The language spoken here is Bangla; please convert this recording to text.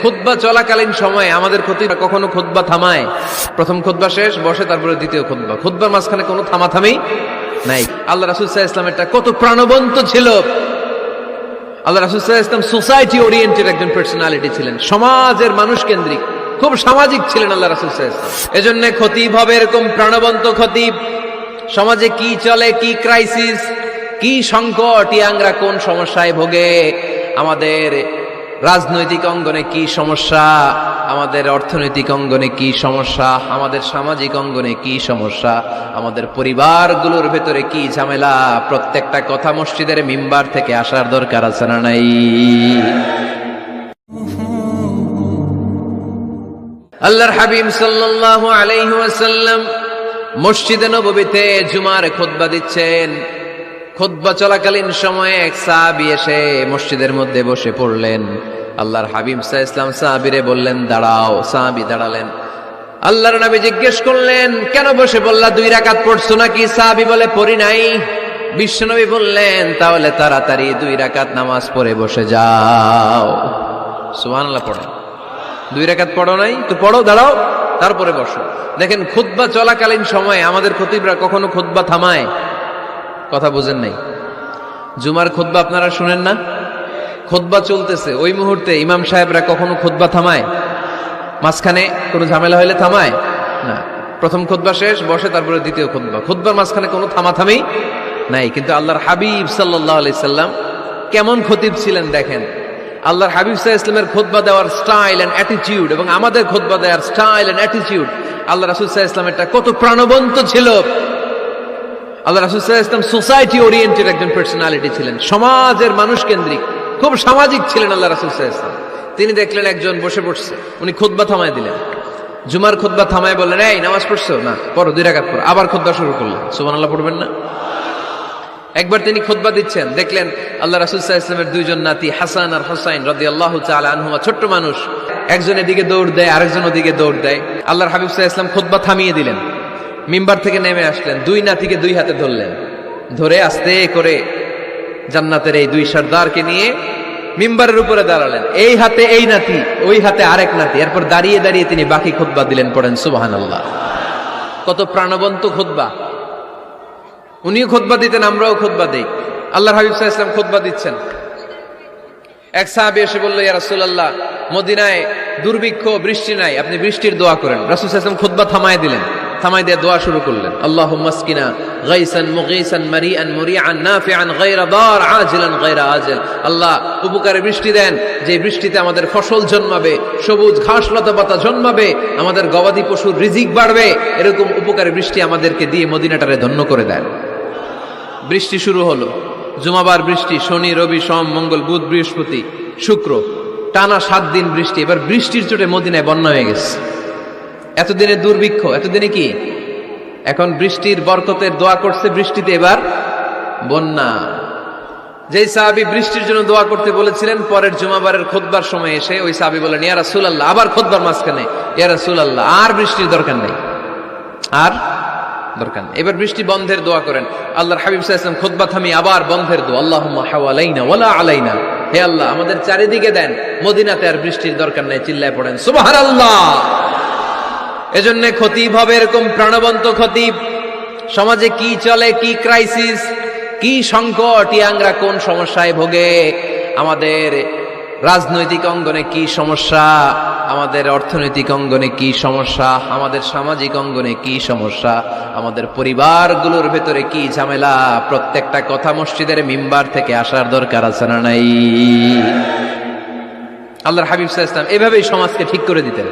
খুতবা চলাকালীন সময়ে আমাদের খতিব কখনো খুতবা থামায়, প্রথম খুতবা শেষ বসে, তারপরে দ্বিতীয় খুতবা, খুতবার মাঝখানে কোনো থামাথামি নাই। আল্লাহ রাসূল সাল্লাল্লাহু আলাইহি ওয়াসাল্লাম এটা কত প্রাণবন্ত ছিল। আল্লাহ রাসূল সাল্লাল্লাহু আলাইহি ওয়াসাল্লাম সোসাইটি ওরিয়েন্টেড একজন পার্সোনালিটি ছিলেন, সমাজের মানুষ কেন্দ্রিক, খুব সামাজিক ছিলেন আল্লাহ রাসূল সাল্লাল্লাহু আলাইহি ওয়াসাল্লাম। এজন্য খতিব হবে এরকম প্রাণবন্ত খতিব। সমাজে কি চলে, কি ক্রাইসিস, কি সংকট, ইয়াংরা কোন সমস্যায় ভোগে, আমাদের রাজনৈতিক অঙ্গনে কি সমস্যা, আমাদের অর্থনৈতিক অঙ্গনে কি সমস্যা, আমাদের সামাজিক অঙ্গনে কি সমস্যা, আমাদের পরিবারগুলোর ভেতরে কি ঝামেলা, প্রত্যেকটা কথা মসজিদের মিম্বার থেকে আসার দরকার আছে না নাই? আল্লাহর হাবিব সাল্লাল্লাহু আলাইহি ওয়াসাল্লাম মসজিদে নববীতে জুমার খুতবা দিচ্ছেন। খুতবা চলাকালীন সময়ে এক সাহাবী এসে মসজিদের মধ্যে বসে পড়লেন। আল্লাহর হাবিব সাল্লাল্লাহু আলাইহি ওয়াসাল্লাম সাহাবীরে বললেন, দাঁড়াও। সাহাবী দাঁড়ালেন। আল্লাহর নবী জিজ্ঞেস করলেন, কেন বসে বললা? 2 রাকাত পড়ছো নাকি? সাহাবী বলে, পড়ি নাই। বিশ্বনবী বললেন, তাহলে তাড়াতাড়ি 2 রাকাত নামাজ পড়ে বসে যাও। সুবহানাল্লাহ পড়েন। 2 রাকাত পড়ো নাই তো পড়ো, দাঁড়াও, তারপরে বসো। দেখেন, খুতবা চলাকালীন সময়ে আমাদের খতিবরা কখনো খুতবা থামায়? কথা বুঝেন নাই? জুমার খুতবা আপনারা শুনেন না? খুতবা চলতেছে, ওই মুহূর্তে ইমাম সাহেবরা কখনো খুতবা থামায়? মাঝখানে কোনো ঝামেলা হইলে থামায় না। প্রথম খুতবা শেষ বসে, তারপরে দ্বিতীয় খুতবা, খুতবার মাঝখানে কোনো থামাথামি নাই। কিন্তু আল্লাহর হাবিব সাল্লাল্লাহু আলাইহি সাল্লাম কেমন খতিব ছিলেন দেখেন। আল্লাহর হাবিব সাল্লাল্লাহু আলাইহি ওয়াসাল্লামের খুতবা দেওয়ার স্টাইল এন্ড অ্যাটিটিউড এবং আমাদের খুতবা দেওয়ার স্টাইল এন্ড অ্যাটিটিউড, আল্লাহ রাসূল সাল্লাল্লাহু আলাইহি ওয়াসাল্লাম এটা কত প্রাণবন্ত ছিল। আল্লাহ রাসূল সাল্লাল্লাহু আলাইহি ওয়াসাল্লাম সোসাইটি ওরিয়েন্টেড একজন পার্সোনালিটি ছিলেন, সমাজের মানুষ কেন্দ্রিক, খুব সামাজিক ছিলেন আল্লাহ রাসূল সাল্লাল্লাহু আলাইহি ওয়াসাল্লাম। তিনি দেখলেন একজন বসে পড়ছে, উনি খুতবা থামায় দিলেন। জুমার খুতবা থামায় বললেন, এই নামাজ পড়ছো না? পড়ো, 2 রাকাত পড়ো। আবার খুতবা শুরু করলেন। সুবহানাল্লাহ পড়বেন না? একবার তিনি খুতবা দিচ্ছেন, দেখলেন আল্লাহ রাসূল সাল্লাল্লাহু আলাইহি ওয়াসাল্লামের 2 জন নাতি হাসান আর হুসাইন রাদিয়াল্লাহু তাআলা আনহুমা, ছোট্ট মানুষ, একজন এদিকে দৌড় দেয়, আরেকজন ওদিকে দৌড় দেয়। আল্লাহর হাবিব সাল্লাল্লাহু আলাইহি ওয়াসাল্লাম খুতবা থামিয়ে দিলেন, মিম্বার থেকে নেমে আসলেন, 2 নাতিকে 2 হাতে ধরলেন, ধরে আস্তে করে জান্নাতের এই 2 সর্দারকে নিয়ে মিম্বারের উপরে দাঁড়ালেন। এই হাতে এই নাতি, ওই হাতে আরেক নাতি। এরপর দাঁড়িয়ে দাঁড়িয়ে তিনি বাকি খুতবা দিলেন। পড়েন সুবহানাল্লাহ। কত প্রাণবন্ত খুতবা। উনিও খুতবা দিতেন, আমরাও খুতবা দেই। আল্লাহর হাবিব সাল্লাল্লাহু আলাইহি ওয়াসাল্লাম খুতবা দিচ্ছেন। এক সাহাবী এসে বলল, ইয়া রাসূলুল্লাহ, মদিনায় দুর্ভিক্ষ, বৃষ্টি নাই, আপনি বৃষ্টির দোয়া করেন। রাসূল সাল্লাল্লাহু আলাইহি ওয়াসাল্লাম খুতবা থামায় দিলেন, থামাই দিয়ে দোয়া শুরু করলেন। আল্লাহুম্মা আসকিনা গাইসান মুগীসান মারিআন মুরিআন নাফিআন গায়রা দার আজিলান গায়রা আজিল। আল্লাহ, উপকারে বৃষ্টি দেন, যে বৃষ্টিতে আমাদের ফসল জন্মাবে, সবুজ ঘাস লতা পাতা জন্মাবে, আমাদের গবাদি পশুর রিজিক বাড়বে, এরকম উপকারে বৃষ্টি আমাদেরকে দিয়ে মদিনাটারে ধন্য করে দেন। বৃষ্টি শুরু হলো। জুমাবার বৃষ্টি, শনি রবি সোম মঙ্গল বুধ বৃহস্পতি শুক্র, টানা 7 দিন বৃষ্টি। এবার বৃষ্টির চোটে মদিনায় বন্যা হয়ে গেছে। এতদিনে দুর্ভিক্ষ, এতদিনে কি? এখন বৃষ্টির বরকতের দোয়া করছে, বৃষ্টিতে এবার বন্যা। যেই সাহাবী বৃষ্টির জন্য দোয়া করতে বলেছিলেন, পরের জুমাবারের খুতবার সময় এসে ওই সাহাবী বলেন, ইয়া রাসূলুল্লাহ, আবার খুতবার মাঝখানে, ইয়া রাসূলুল্লাহ, আর বৃষ্টির দরকার নেই, আর দরকার নেই, এবার বৃষ্টি বন্ধের দোয়া করেন। আল্লাহর হাবিব সাল্লাল্লাহু আলাইহি ওয়াসাল্লাম খুতবা থামিয়ে আবার বন্ধের দোয়া, আল্লাহুম্মা হাওয়ালাইনা ওয়ালা আলাইনা, হে আল্লাহ আমাদের চারিদিকে দেন, মদিনাতে আর বৃষ্টির দরকার নেই। চিল্লায় পড়েন সুবহানাল্লাহ। এজন্য খতিব হবে এরকম প্রাণবন্ত খতিব। সমাজে কি চলে, কি ক্রাইসিস, কি সংকট, ইয়াংরা কোন সমস্যায় ভোগে, আমাদের রাজনৈতিক অঙ্গনে কি সমস্যা, আমাদের অর্থনৈতিক অঙ্গনে কি সমস্যা, আমাদের সামাজিক অঙ্গনে কি সমস্যা, আমাদের পরিবারগুলোর ভেতরে কি ঝামেলা, প্রত্যেকটা কথা মসজিদের মিম্বার থেকে আসার দরকার আছে না নাই? আল্লাহর হাবিব সাল্লাল্লাহু আলাইহি ওয়াসাল্লাম এভাবেই সমাজকে ঠিক করে দিতেন।